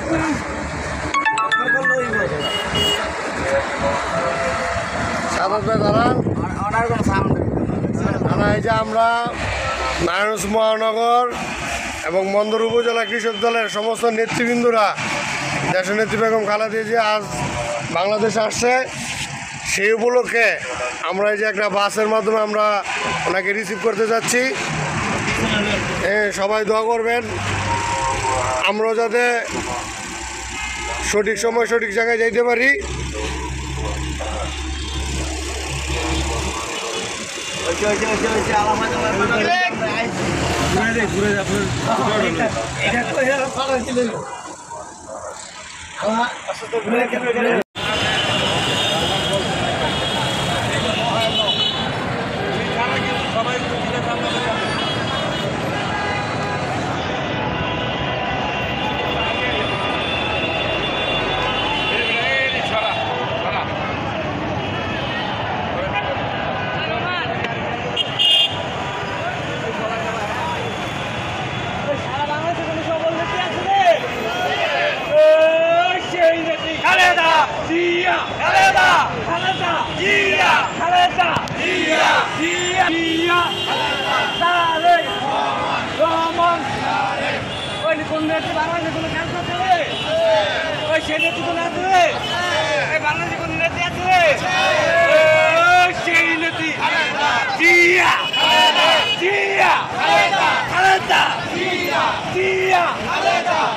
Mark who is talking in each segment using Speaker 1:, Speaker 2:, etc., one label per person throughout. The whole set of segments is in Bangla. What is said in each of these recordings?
Speaker 1: এই যে আমরা নারায়ণগঞ্জ মহানগর এবং বন্দর উপজেলা কৃষক দলের সমস্ত নেতৃবৃন্দরা দেশনেত্রী বেগম খালেদা জিয়া আজ বাংলাদেশে আসছে, সেই উপলক্ষে আমরা এই যে একটা বাসের মাধ্যমে আমরা ওনাকে রিসিভ করতে যাচ্ছি। সবাই দোয়া করবেন আমরাও যাতে সঠিক সময় সঠিক জায়গায় যাইতে পারি।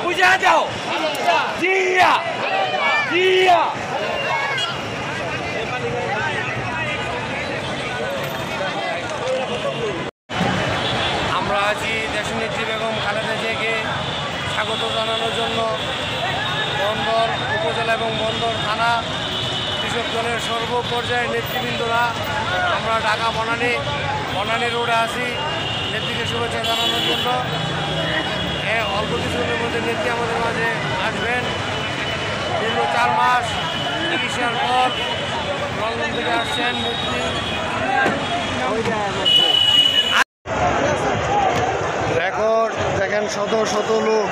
Speaker 2: বুঝা যাও জিয়া জিয়া
Speaker 1: আমরা আছি দেশনেত্রী বেগম খালেদা জিয়াকে স্বাগত জানানোর জন্য বন্দর উপজেলা এবং বন্দর থানা কৃষক দলের সর্বপর্যায়ের নেতৃবৃন্দরা আমরা ঢাকা বনানী রোডে আছি নেত্রীকে শুভেচ্ছা জানানোর জন্য। অল্প কিছুদিনের মধ্যে নেত্রী আমাদের মাঝে আসবেন। দীর্ঘ 4 মাস চিকিৎসার পর লন্ডন থেকে আসছেন নেত্রী। রেকর্ড দেখেন, শত শত লোক